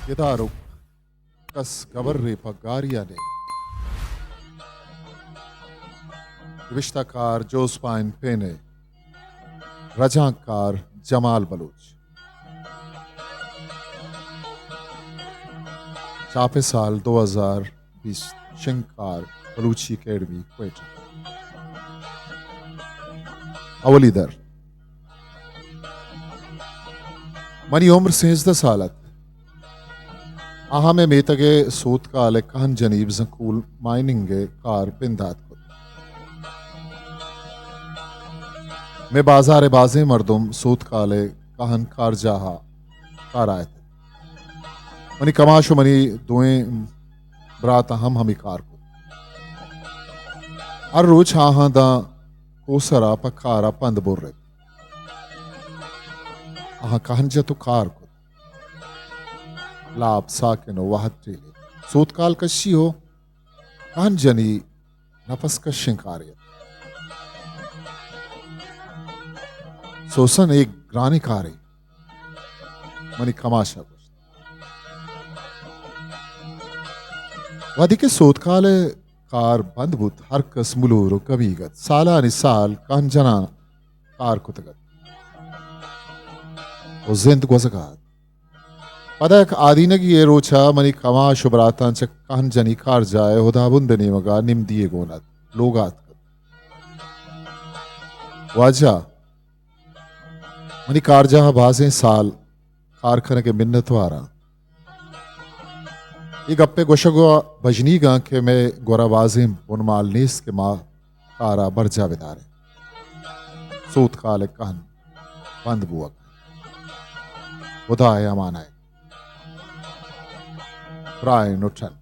Gedaruk kas gavarre pagariane रिश्ताकार जोस्पाइन पेने रजाकार जमाल बलूच चापे साल 2020 शंकार बलूची अकेडमी क्वेटा अवली दर मनी उम्र 16 सालत आहा में मेतगे सूत का अलकान जनीब जकूल माइनिंगे कार पिंदात मैं बाजार बाजे मर्दुम सूत काले कहन कार जाहा कार आए थे मनी कमाशो मनी दुएं बरात हम हमी कार को हर रोज हाँ दा कोसरा पकारा पंद बोर रहे आहा कहन जतु कार को लाभ साकिनो वाहत टीले सूत काल कशी हो कहन जनी नफस का शिंकारियत सोसन एक ग्रानी कार मनी कमाशा वादी के सोतकाले कार बंद बुत हर कस मुलूरो कवीगत साला निसाल कांजना कार कुतगत वो जिंद गुजगात पदक आदीनगी ये रोचा मनी कमाश बरातां चक कांजनी कार जाए हुदा बुंदनी मगा निम दिए गोनत लोगात वाजा मनी कारजहा बाजें साल कारखाने के मिन्नत वारा ये गप्पे गोशगो बजनी गा के मैं गोरा बाजें बुनमाल नीस के माँ कारा बरजा बितारे सूत काले कहन बंद बुआ बुधाए अमानाए प्राय नुठन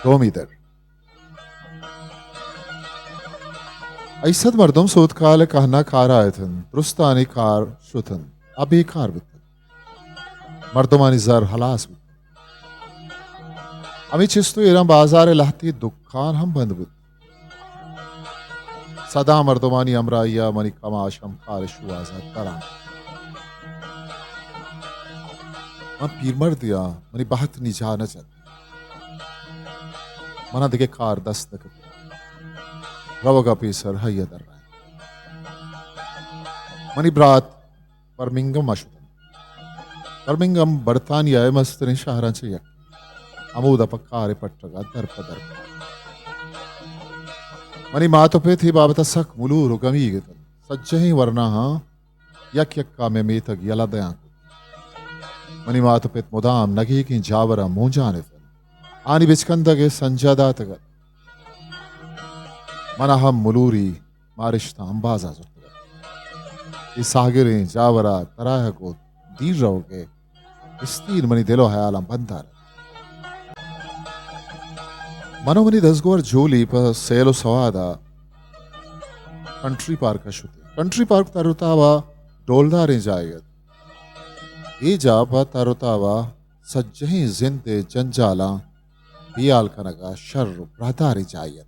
दोमीदर ऐसद मर्दम सूत काले कहना कार आए थे दुरुस्तानी कार शुथन अभी कार बितन मर्दमानी जर हलास बितन अमी चिस्तु इरम बाजार लहती दुकान हम बंद बित सदा मर्दमानी अमराइया मनी कमाश हम कार शुआजा तरान हम पीर मर्दिया मनी बहुत निजा न चल मना दिखे कार दस्त न रवगा पीसर हैया दर रहा है मनी ब्रात बर्मिंगम मशुदन बर्मिंगम बर्तानिया मस्तने शहरां से यक अमूदा पक्कारे पट्टगा दर पदर मनी मातो पे थी बाबता सक मुलूर गमी गतन सज्जही वरना हाँ यक यक्का में मेतक यला दया मनी मातो पे मुदाम नगी की जावरा मुंजाने fen आनी बिचकंदगे संजादा तगत मना हम मुलूरी मारिश्ता अंबाजा जुटगा इस सागिरें जावरा तराह को दीर रहोगे इस्तीर मनी दिलो हयालम बंदा मनो मनी दसगोर जोली पर सेलो सवादा कंट्री पार्क का शुते कंट्री पार्क तारुतावा डोलदारें जायत ये जापा तारुतावा सज्जही जिंदे जंजाला बियाल कनगा शर्र प्राधारी जायत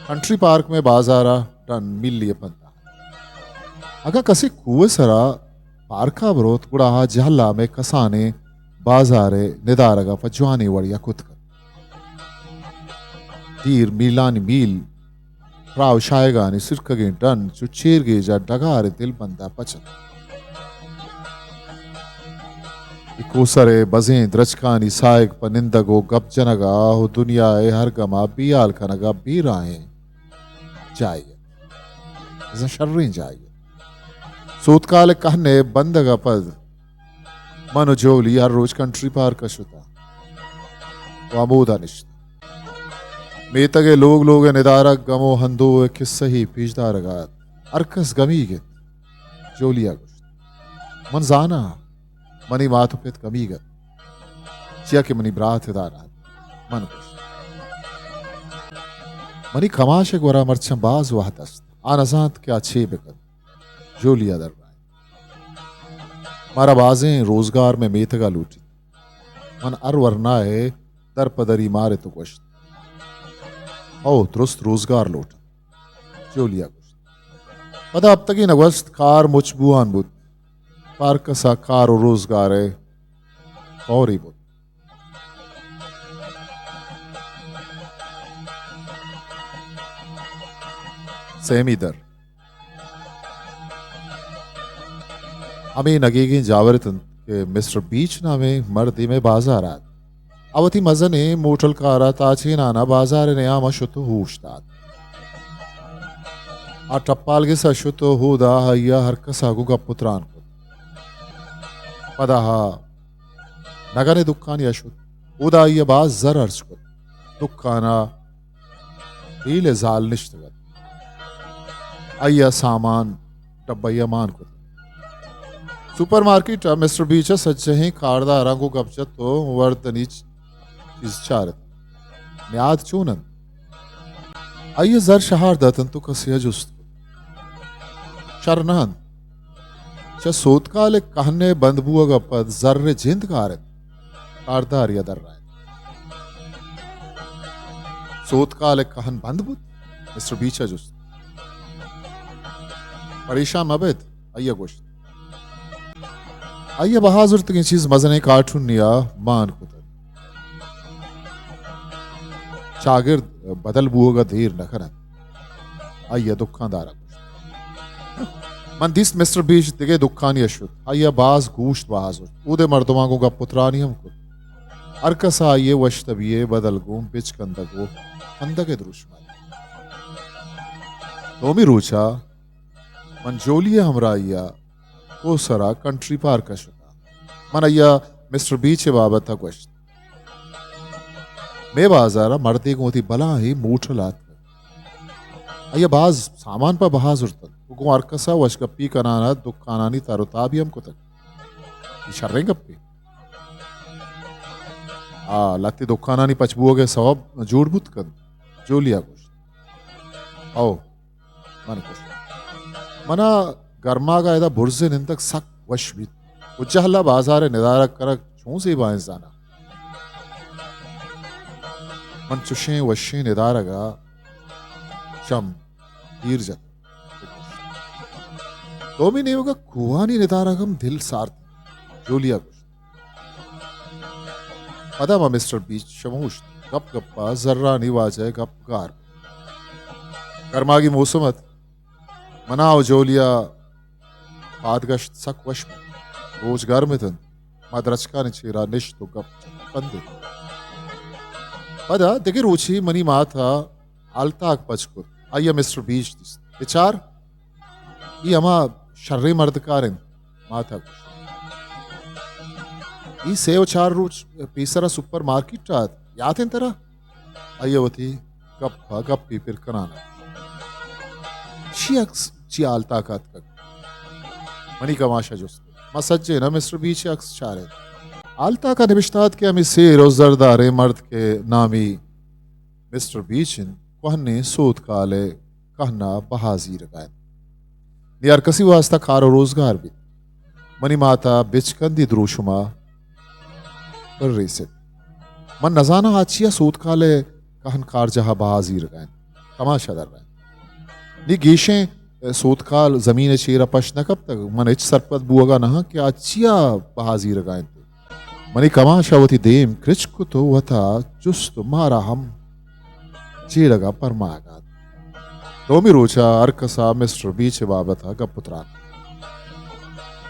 कंट्री पार्क में बाजारा टन मिलिए पंता अगर कसी कुएं सरा पार्का ब्रोत गुड़ा जहला में कसाने बाजारे निदारगा पजवानी वड़िया कुतकर तीर मीलानी मील प्राव शायगानी सिरकगे टन चुचेर गे जा डगारे दिल बंदा पचन इकोसरे बजें द्रचकानी सायक पनिंदगो गप जनगा हो दुनिया ए हर गमा बियाल कनगा बीराएं जाइए इसे शर्रीं जाइए सूतकाल कहने बंदगा पद मनो जोली हर रोज कंट्री पार्क का शुता वामूदा निश्ता मेतगे लोग निदारा गमो हंदो किस्सा ही पीजदा रगात अरकस गमी गित जोलिया गुश्त मन जाना मनी माथु पेत कमी गत चिया के मनी ब्रात दाना मन गुश्त मनी कमाशे गोरा मरचम बाज वाहदस्त आनजात क्या छे बेकत जोलिया दर रहा मारा बाजें रोजगार में मेथगा लूटी मन अर वरना है दर पदरी मारे तो गोश्त ओ दुरुस्त रोजगार लौट जोलिया गोश्त पता अब तक ही नगवस्त कार मुचबुआन बुत par kasa kar u rozgare fawri bud. Semidir. Ami nagigin javaritan ke Mr. Beach name mardi में बाजारात अवती मजने मोटल कारा ताचे नाना बाजार ने आमा शुतो हुश्तात आ टप्पाल के सशुतो हुदा हय्या हर कसागु गपुत्रान को पदाहा नगने दुकान यशुत उदा ये बाज जर अर्ज को दुकाना हीले जाल निश्तगत अय्या सामान डब्बैया मान को सुपरमार्केट मिस्टर बीच सच्चे ही खारदा रंगो गपचत तो वर्तनी चीज चारत न्याद चूनन अय्या जर शहार दतन तो कसिया जुस्त शरनहन च सोतकाले कहने बंदबुआ गपत जर्रे जिंद कारत कारदार या दर राय सोतकाले कहन बंदबुत मिस्टर बीच जुस्त परेशान मबेद अय्या गोश्त अय्या बहाजुर तक चीज मजने कार्टून या मान को शागिर्द बदल बुओगा धीर न करन अय्या दुकानदार मन दिस मिस्टर बीच दिगे दुकान यशुत अय्या बाज गोश्त बहाजुर उदे मर्दमा को पुत्रानी हमको अरकसा ये वश्तबिये बदल गो बिच कंदगो कंदगे द्रुष्मा तोमी रूचा मंजोलिया हमरा अय्या को सरा कंट्री पार का शुदा मन अय्या मिस्टर बीच बाबत गोश्त मैं बाजारा मर्दे को थी बला ही मूठलात अय्या बाज सामान पर बहाजुर तक को अरकसा वशकप्पी कनाना दुकानानी तारुताबी हमको तक इशारे गप्पी लत्ती दुकानानी पचबुओगे सबब जोड़बुत कन जोलिया गोश्त आओ मन गोश्त मना गर्मा का ऐदा बुर्जे निंतक सक वशवित उज्जहला बाजार निदारक करक छू से बाएं जाना मन चुशे वशे निदारगा शम तीर जत तो भी नहीं होगा कुआनी निदारगम दिल सार्थ जोलिया कुछ पदा मिस्टर बीच शमूश गप गप्पा जर्रा निवाजे गप गार गर्मा की मौसमत मनाओ जोलिया आदगश्त सक वश में रोजगार में तन मदरचका ने चेरा निश तो गप पंदे पदा देखे रोची मनी माथा आलताक पचकुर अय्या मिस्टर बीच दिस विचार ये अमा शर्रे मर्द कारिन माथा ये सेव चार रोज पीसरा सुपर मार्केट रात याद है तेरा अय्यवती गप्पा गप्पी फिर कराना शियक्स ची आलताकात का मनी कमाशा जुस्त मसज्जे ना मिस्टर बीच अक्स चारे आलता का निबिश्तात के हमें सेर और जरदारे मर्द के नामी मिस्टर बीचिन कहने सोत काले कहना बहाजी रगायन नियार कसी वास्ता खारो रोजगार भी मनी माता बिचकंदी द्रोशुमा पर रेसित मन नजाना आचिया सोत काले कहन कार जहा बहाजी रगायन कमाशा दर रहा नी गीशें सोतकाल जमीन चेरा पश न कब तक मन इच सरपत बुआगा नहा कि आचिया बहाजी रगायन मनी कमाशा वती देम कृचकु तो वथा चुस्त मारा हम चेड़गा परमागा दोमी रोचा अरकसा मिस्टर बीच बाबता का पुत्रान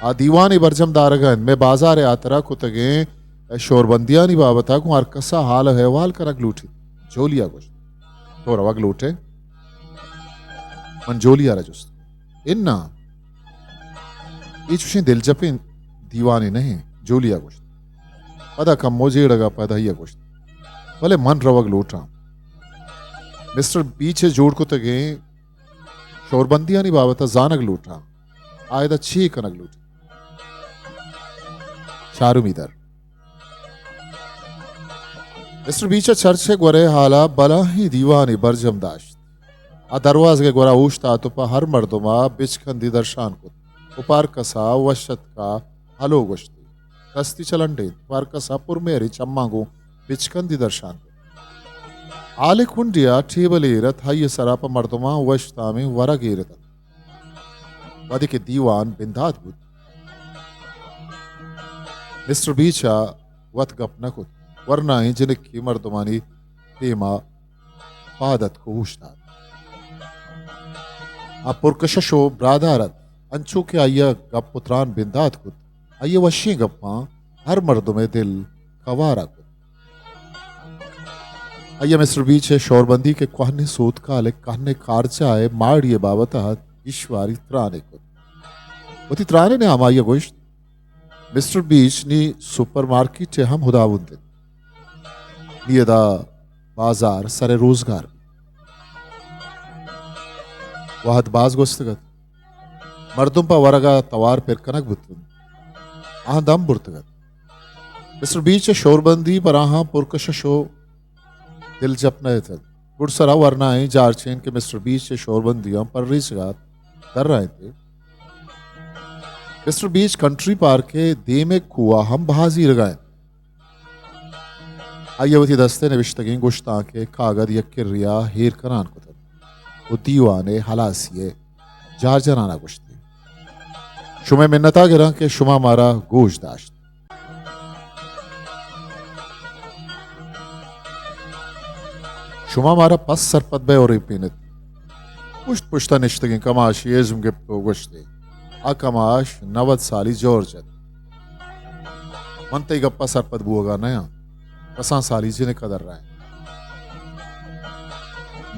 आ दीवानी बरजम दारगन में बाजार आतरा कुतगे शोरबंदियानी बाबता को अरकसा हाल हवाल करक लूटी जोलिया कुछ तो रवग लूटे मन जोलिया रजुस्त इन्ना इचुशे दिलजपिन दीवानी नहीं जोलिया कुछ पदा कम मोजेड़गा पदा ही कुछ भले मन रवग लूटा मिस्टर पीछे जोड़ को तगे शोरबंदिया नहीं बाबता जानग लूटा आयदा छी कनग लूटी चारुमीदर मिस्टर बीच चर्चे गोरे हाला बला ही दीवानी बरजम दाश्त आ दरवाज के गोरा उश्ता तुपा हर मर्दुमा बिचखंदी दर्शान को उपार कसा वशत का हलो गोश्ती दस्ती चलंडे उपार कसा पुरमेरी चम्मागो बिचखंदी दर्शान को आले कुंडिया टेबलेरत हय सराप मर्दुमा वशता में वरा गेरत वदि के दीवान बिंदात बुद मिस्टर बीचा वत गप नकुत वरना ही जिनकी मर्दमानी तेमा पादत को उष्णा आ पुरकशशो ब्रादारत अंचू के आया गप पुत्रान बिंदात कुत आये वशी गप्पा हर मर्द में दिल कवारा कुत आये मिस्टर बीचे शोरबंदी के कहने सूत काले कहने कारचाए माड़िए बाबत ईश्वारी त्राने कुत वती त्राने ने आमाया गोश्त मिस्टर बीच नी सुपरमार्केट हम हुदावुंद नियदा बाजार सरे रोजगार वाहद बाज गोस्तगत मर्दुम पा वरगा तवार पर कनक बुतुन आह दम बुर्तगत मिस्टर बीच शोरबंदी पर आहा पुरकशशो दिल जपने थे गुड़सरा वरना ही जारचेन के मिस्टर बीच शोरबंदियां पर रिसगात कर रहे थे मिस्टर बीच कंट्री पार्क के दे में कुआ हम बहाजी लगाए आयवती दस्ते ने विश्तगी गुश्ता के कागद यक्र रिया हेर करान को वो दीवाने हलासिए जार जनाना गुश्ती शुमे मिन्नता गिरा के शुमा मारा गोश दाश्त शुमा मारा पस सरपत बे और पीनत पुश्ता निश्तगी कमाश येजुम गिप्तो गुश्ती अकमाश 90 साली जॉर्जत मनते गप्पा सरपत बुआगा नया कसा साली जिने कदर रहा है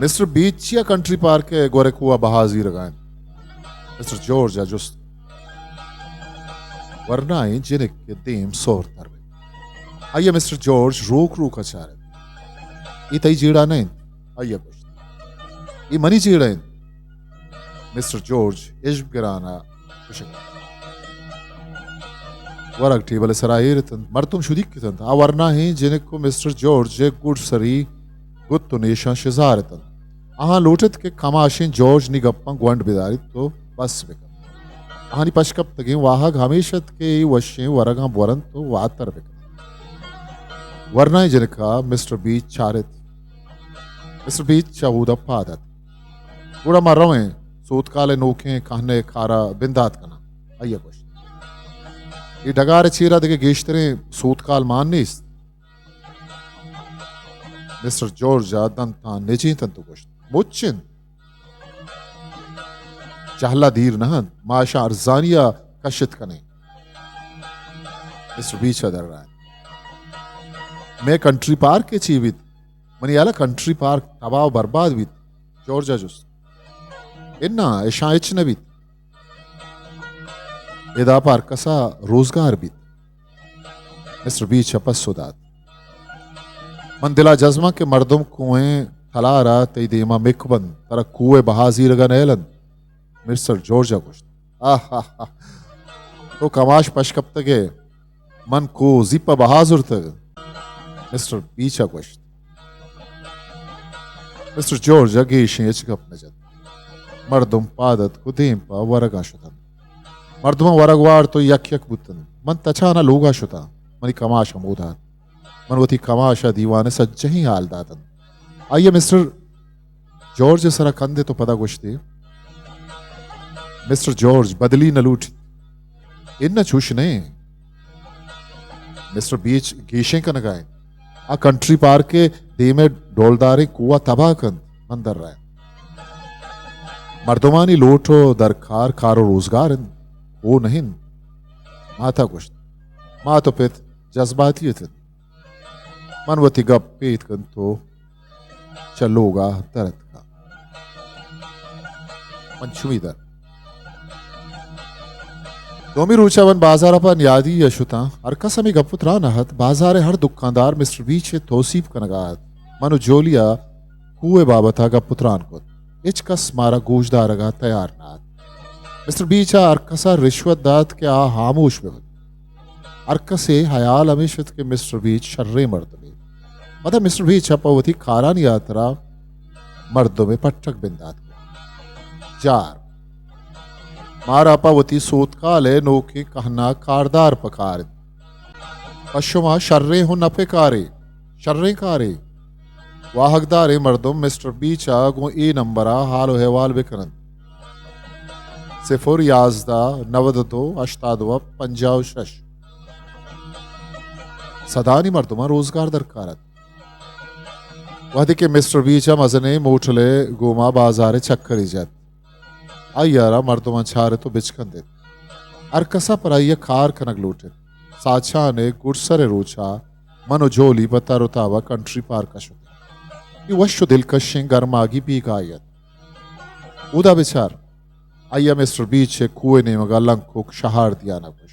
मिस्टर बीच या कंट्री पार्क के गोरे कुआ बहाजी लगाए मिस्टर जॉर्ज जुस्त वरना ही जिने के देम सोर तरवे आइए मिस्टर जॉर्ज रोक अचारे ये तई जीड़ा नहीं आइए कुछ ये मनी जीड़ा मिस्टर जॉर्ज इश्क गिराना वरक टेबल सरायर मर्तुम शुदी की आ वरना ही जिने को मिस्टर जॉर्ज गुड सरी गुद तो नेशा शिजार आहा लोटत के कमाशें जॉर्ज नि गप्पा ग्वंड बिदारी तो बस बेकर आहानी पशकप तगे वाहग हमेशत के वशे वरगा बोरन तो वातर बेकर वरना ही जिनका मिस्टर बीच चारित मिस्टर बीच चाहूदा पादत गुड़ा मर्रवे सूतकाले नोखे कहने खारा बिंदात कना आइए कुछ ये डगारे चीरा देखे गेश्तरे सूतकाल माननीस मिस्टर जॉर्ज दंता निजी तंतु कुछ मुच्चिन चाहला दीर नहन माशा अर्जानिया कशित कने मिस्टर बीच दर रहा है मैं कंट्री पार्क के चीवित मनी आला कंट्री पार्क तबाह बर्बाद बीत जॉर्जा जुस्त इन्ना ऐशा इचनबीत इदा पार कसा रोजगार बीत मिस्टर बीच अपसुदात मन दिला जज्मा के मर्दुम कुएं थलारा तई देमा मिकबन तरा कुएं बहाजी रगा नेलन मिस्टर जॉर्जा कुछ तो कमाश पशकप तगे मन को जिपा बहाजुर तग मिस्टर बीचा कुछ मिस्टर जॉर्जा गेशे इचकप नजत मर्दुम पादत को देम पा वरगा शुतन मर्दुम वरगवार तो यक बुतन मन तछाना लोगा शुता मनी कमाश अमूदा मन वती कमाशा दीवाने सज्ज ही हाल दातन आइए मिस्टर जॉर्ज सरा कंधे तो पता गुश्ती मिस्टर जॉर्ज बदली न लूट इन छूश ने मिस्टर बीच गेशे का नगाए आ कंट्री पार्क के दे में डोलदारे कुआ तबाह कन मंदर रहा है मर्दुमानी लोटो दरकार खारो रोजगार वो नहीं माता कुछ माँ तो पित जज्बाती थे मनवती गप पेत कन तो चलोगा तरत का मंचुमी दर दोमी रुचावन बाजार अपन यादी यशुता अरकसमी गपुत्रा नहत बाजारे हर दुकानदार मिस्टर बीचे तोसीफ कनगात मनु जोलिया कुए बाबता गपुत्रान को इचकस मारा गोशदारगा तैयार नाथ मिस्टर बीचा अरकसा रिश्वत दात के आ हामोश में अरकसे हयाल हमेशत के मिस्टर बीच शर्रे मर्द में मतलब मिस्टर बीच पवती खारान यात्रा मर्दों में पटक बिंदात जार मारा पवती सोतकाले नोके कहना कारदार पकार पशुमा शर्रे हो नफे कारे शर्रे कारे वाहकदारे मर्दुम मिस्टर बीचा गो ए नंबरा हालो हेवाल बिकरन सिफर याजदा 92 88 55 सदानी मर्दमा रोजगार दरकारत वहदी के मिस्टर बीचा मजने मोटले गोमा बाजारे चक्कर इजत अय्यारा मर्दमा छारे तो बिचकन दे अरकसा पर अय्या कार कनक लूटे साचा ने गुड़सरे रोचा मनो जोली बता रुतावा कंट्री पार कशुते ये वशु दिलकशें गर्मागी पी गायत उदा बिचार अय्या मिस्टर बीच कुएं ने मगा लंग को शहार दिया ना कुछ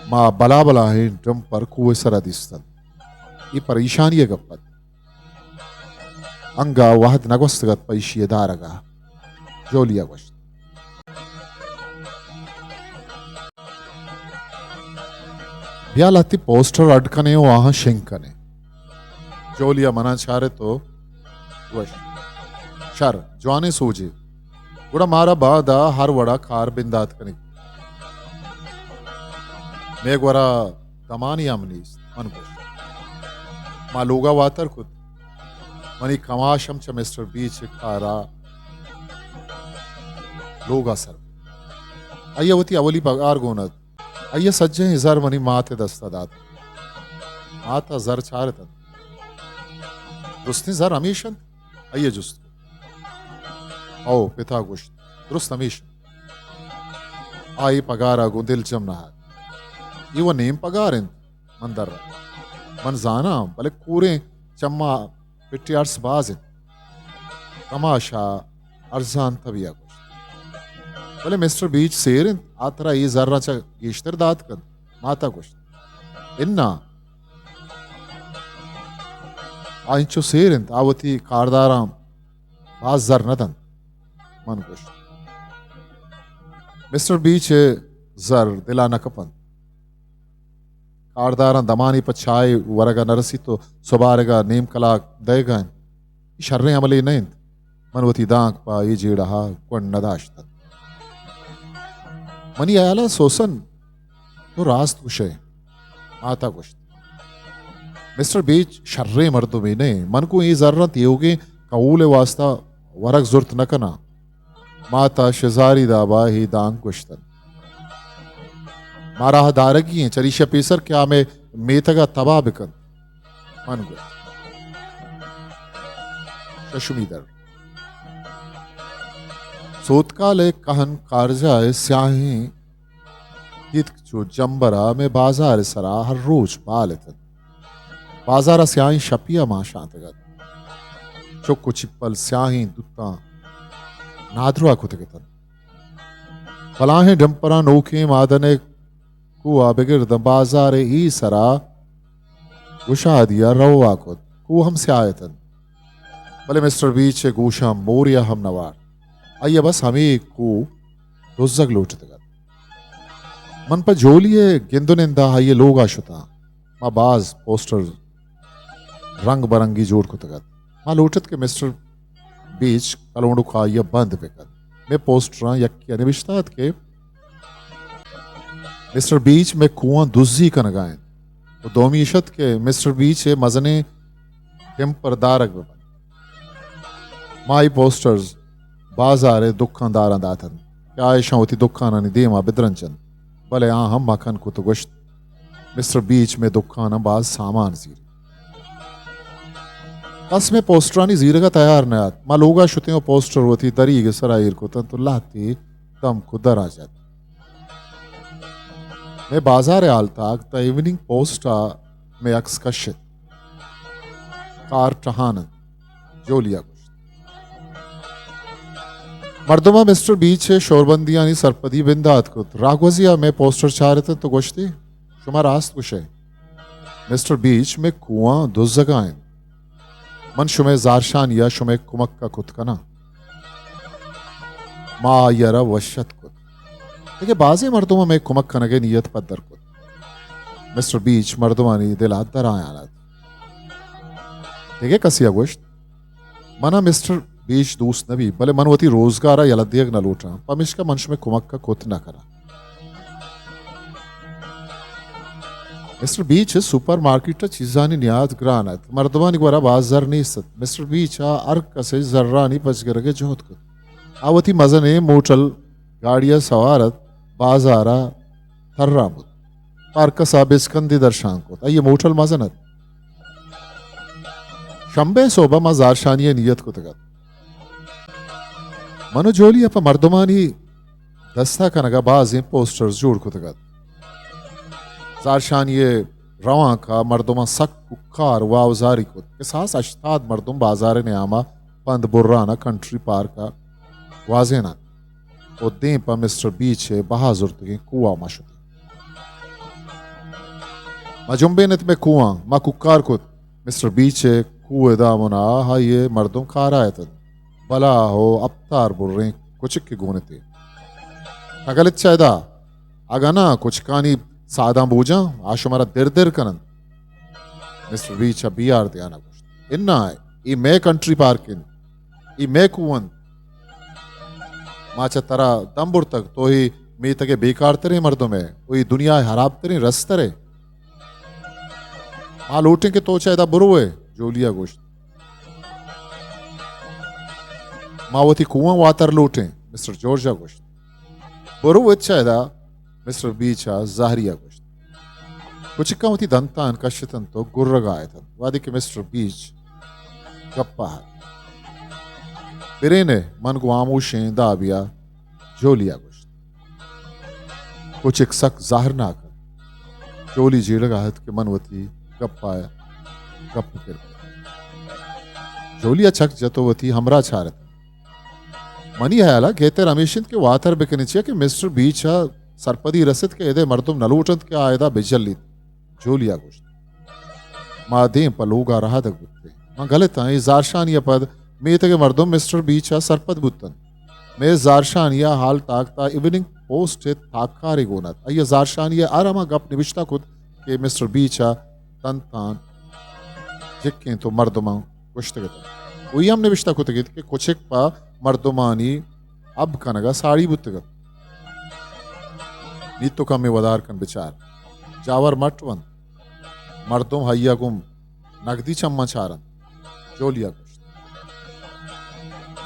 माँ बला बला है ड्रम पर कुएं सरा दिस्तन ये परेशानी है गप्पत अंगा वाहद नगवस्तगत पैशी दारगा जोलिया वश ब्यालाती पोस्टर अडकने वहां शिंकने जोलिया मना चारे तो वश शर जवाने सूझे गुड़ा मारा बादा हर वड़ा कार बिंदात कने मैं वरा दमानी अमनीस मन को मालूगा वातर खुद मनी कमाशम च मिस्टर बीच खारा लोगा सर अय्यवती अवली पगार गोनत अय्य सज्जे हजार मनी माते दस्ता दात माता जर चारतन दुस्ती जर अमीशन अय्य जुस्त ओ पिता गुश्त दुरुस्त अमीशन आई पगारा गो दिल जमना ये वो नेम पगारें मंदर मन जाना भले कूरे चम्मा पिट्टी अर्स बाजिन तमाशा अर्जान तबिया कुछ भले मिस्टर बीच सेरिन आतरा ये जर्रा चा गिश्तर दात कर माता कुछ इन्ना आइंचो सेरिन आवती कारदाराम बाज जर नदन मन कुछ मिस्टर बीच जर दिलाना कपन कारदारा दमानी पछाए वरगा नरसी तो सुबारेगा नेम कलाक देगा शर्रे अमली नहीं मनवती दांक पा ये जेड़ा कोण नदाश्त मनी आयाला सोसन तो रास्त कुशे माता कुछ मिस्टर बीच शर्रे मर्दों में नहीं मन को ये जरूरत ये होगी कऊले वास्ता वरक जुर्त न कना माता शजारी दाबा ही दांग कुश्तन मारा दारगी है चरीशा पेसर क्या में मेथगा तबाह बिकन मन गो शशुमीदर सोतकाले कहन कारजा स्याही हित जो जंबरा में बाजार सरा हर रोज बालतन बाजार स्याही शपिया मां शांतगत चुक्कु चिप्पल स्याही दुत्ता नादरुआ कुतगतन फलाहे डंपरा नोखे मादने कुआ बिगिर्द बाजार ही सरा गुशा दिया रवा खुद कु हमसे आयतन भले मिस्टर बीच गोशा मोरिया हम नवार आइए बस हमें को रोजक लूटतगत मन पर जोलिए गिंदुनिंदा ये लोग आशुता माँ बाज पोस्टर रंग बरंगी जोड़ को तगत माँ लूटत के मिस्टर बीच कलोंडू खा ये बंद बेकत मैं पोस्टर यक्की अनिविश्तात के मिस्टर बीच में कुआं दुजी का नगाएं तो दोमीशत के मिस्टर बीच मजने हिम पर दारक माई पोस्टर्स बाजारे दुखानदार दातन क्या आयशा होती दुखाना नहीं देमा बिद्रंचन भले हम मखन को तो गुश्त मिस्टर बीच में दुखाना बाज सामान जीर कस में पोस्टरानी जीर का तैयार न आत माँ लोगा शुते पोस्टर होती दरी के सराइर को तन तो लाती तम को दर आ जाती मैं बाजार आल तक द इवनिंग पोस्ट में अक्स कशित कार टहान जोलिया मर्दमा मिस्टर बीच है शोरबंदी यानी सरपदी बिंदात को राघवजिया में पोस्टर चाह रहे थे तो गोश्ती शुमार आस्त कुछ है मिस्टर बीच में कुआं दुस जगह मन शुमे जारशान या शुमे कुमक का खुद कना माँ यरा वशत को देखिए बाजे मर्दों में कुमक कनगे नियत पद्दर को मिस्टर बीच मर्दमानी दिला दर आया देखिए कसिया गोश्त मना मिस्टर बीच दूस नबी भले मनवती रोजगार यलदियग न लूटा पमिश का मंश में कुमक का कुत न करा मिस्टर बीच सुपर मार्केट चीजानी नियाद ग्रानत मर्दमानी वरा बाजार नहीं सत मिस्टर बीच अर्क से जर्रानी पच गरगे जोत को आवती मजने मोटल गाड़िया सवारत बाजारा थर्रामुद Parkasa biskandi darshankot. Ayye motal mazanat. Shambe soba ma zarshaniye niyat ko tagat. Mano joli apa mardumani dasta kanaga bazin posters jod ko tagat. Zarshaniye रवां का मर्दुमा सक कुकार वावजारी को के साथ अश्ताद मर्दुम बाजार ने आमा पंद बुर्राना कंट्री पार्क का वाजेना ओ दें पर मिस्टर बीच है बहाजुर तुगे कुआ मशुद मजुम्बे ने तुम्हें कुआ मा कुकार को मिस्टर बीच है कुए दामुना हा ये मर्दुम खारा है तद बला हो अब्तार बुर्रे कुछ के गुने थे अगलित चायदा अगना कुछ कानी सादा बूजा आशुमारा दिर कनन मिस्टर बीच बियार दियाना कुछ इन्ना है ई मैं कंट्री पार्किन ई मैं कुवन माचा तरा दंबुर तक तो ही मी तके बेकार तरे मर्दों में वही दुनिया हराब तरे रस तरे मां लूटें के तो चाहे बुरो है जोलिया गोश्त मावती कुआं वातर लूटें मिस्टर जॉर्जा गोश्त बुरो अच्छा है मिस्टर बीचा जाहरिया गोश्त कुछ कमती दंतान कश्यतन तो गुर्रगा आए थे वादी के मिस्टर बीच गप्पा है बिरेने मन को आमोशें दाबिया जोलिया गोश्त कुछ एक सक जाहिर ना कर जोली जी लगा है कि मनवती गप्पा गप फिर जोलिया छक जतोवती हमरा छारत मनी है कहते रमेशिंद के वातर बिकनी चाहिए कि मिस्टर बीच सरपदी रसिद के एदे मर्दुम नलूटंत के आयदा बेजल्ली जोलिया गोश्त मादें पलूगा रहा दक बुत्ते मां गलत है जारशानिया पद मे तके मर्दुम मिस्टर बीच सरपद बुत्तन मे जारशानिया हाल ताकता इवनिंग पोस्ट ताकारी गोनत अय जारशानिया आरामा गप निविष्टा खुद के मिस्टर बीच तंतान जिक्के तो मर्दुमा गोश्त के वही हम निविष्टा खुद के कुछ एक पा मर्दुमानी अब कनगा साड़ी बुत्तगत नीतो का में वदार कन बिचार जावर मटवन मर्दों हయ్యా गुम नगदी चम्मा चारन जोलिया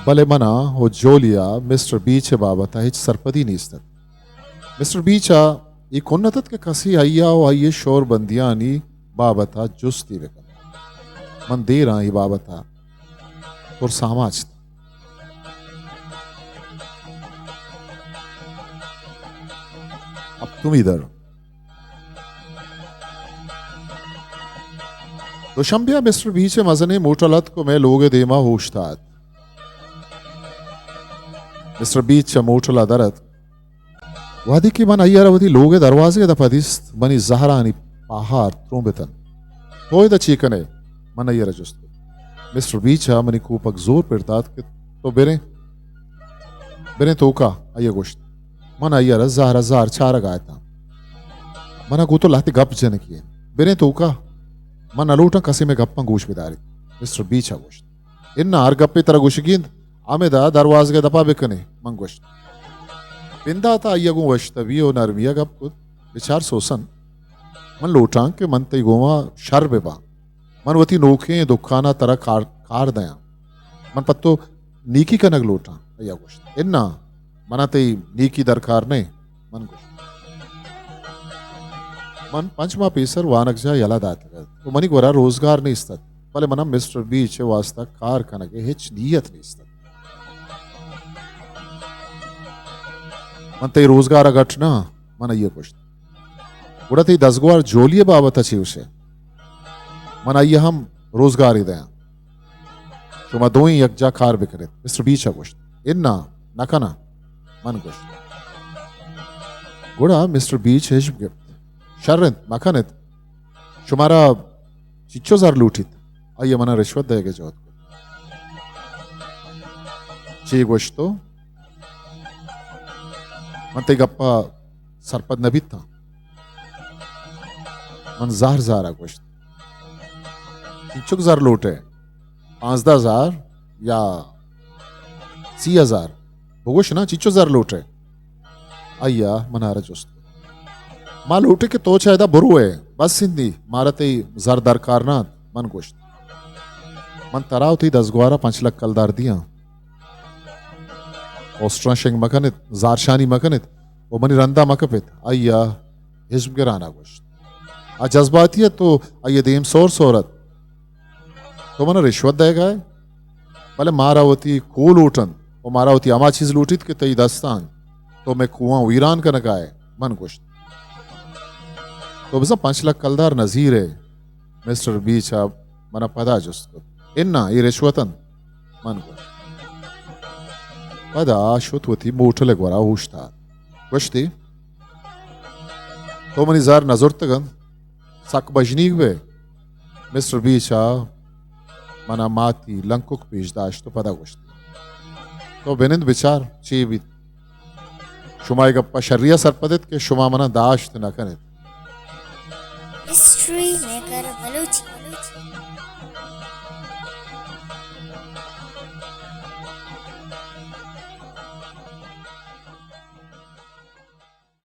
भले मना हो जोलिया मिस्टर बीच बाबत हिच सरपदी नीस्तत मिस्टर बीचा ये कुन्नतत के कसी हయ్యా हो हయ్యే शोर बंदियानी बाबता जुस्ती वेकन मन दे रहा ही बाबता और समाज अब तुम इधर तो शंबिया मिस्टर बीच मजने मोटलत को मैं लोगे देमा होशतात मिस्टर बीच मोटला दरत वादी की मन अय्यरवती लोगे दरवाजे दफदिस्त बनी जहरानी पहाड़ त्रोंबेतन तोय द चीकने मन अय्यर जुस्त मिस्टर बीच मनी कूपक जोर पिरतात कि तो बेरे तो का अय्य गोश्त मन अय्यर जार चार गायता मना गुतो लाती गप जन किए बेरे तो का मन अलूटा कसी में गप्पा गोश बिदारी मिस्टर बीच गोश्त इन आर गप्पे तरह गोशगिंद आमेदा दरवाज के दपा बेकने मन गोश्त बिंदा था अय्यगु वश्तवी और नरमिया गप कुद विचार सोसन मन लोटांग के मन तई गोवा शर बेबा मन वती नोखे दुखाना तरह कार दया मन पत्तो नीकी कनक लोटा अय्या गोश्त इन्ना मना तई नीकी दरकार नहीं मन गोश्त मन पंचमा पेसर वानकजा यला दात तो मनी गोरा रोजगार नहीं इस्तत भले मना मिस्टर बीच वास्ता कार कनके हिच नियत नहीं इस्तत मन तई रोजगार अगटना मन ये गोश्त गुड़ा तई 10 गुआर जोलिए बाबत अच्छी उसे मन आइए हम रोजगार ही दया तो मैं दो ही यकजा कार बिकरे मिस्टर बीच गोश्त इन्ना नकना मन गोश्त गुड़ा मिस्टर बीच हिज गिफ्ट शर्रत मखनित शुमारा चिच्चो जार लूटित आइए मना रिश्वत देगे जोत ची गोश्तो मनते गप्पा सरपद नबी था मन जार गोश्त चिच्चुक जार लूटे 5,000 या 30,000 भोगोश ना चिच्चो जार लूटे आइया मनारा जोस्त मां लूटे के तो चाहे बुरु है बस सिंधी मारते जर दरकार ना मन गोश्त मन तराव थी 10 गुआरा 5 लाख कलदार दिया ऑस्ट्रा शेंग मकनित जारशानी मकनित वो मनी रंदा मकपित अय्या हिज्म गिराना गोश्त आ जज्बातियत तो ये देम सोर सोरत तो मन रिश्वत देगा है भले मारा होती को लूटन और मारा होती अमा चीज लूटित के तई दस्तान तो मैं कुआं वीरान का नकाए मन गोश्त तो बस 5 लाख कलदार नजीर है मिस्टर बीच आप मना पदा जुस्त इन्ना ये रिश्वतन मन गोश्त पदा शुतवती मोठले गोरा हुश्ता गोश्ती तो मनी जार नजर तगन सक बजनीक वे मिस्टर बीचा मना माती लंकुक पेशदाश तो पदा गोश्ती तो बेनिंद बिचार ची भी शुमाई गप्पा शर्रिया सरपदित के शुमा मना दाश्त न कने History Maker Baluchi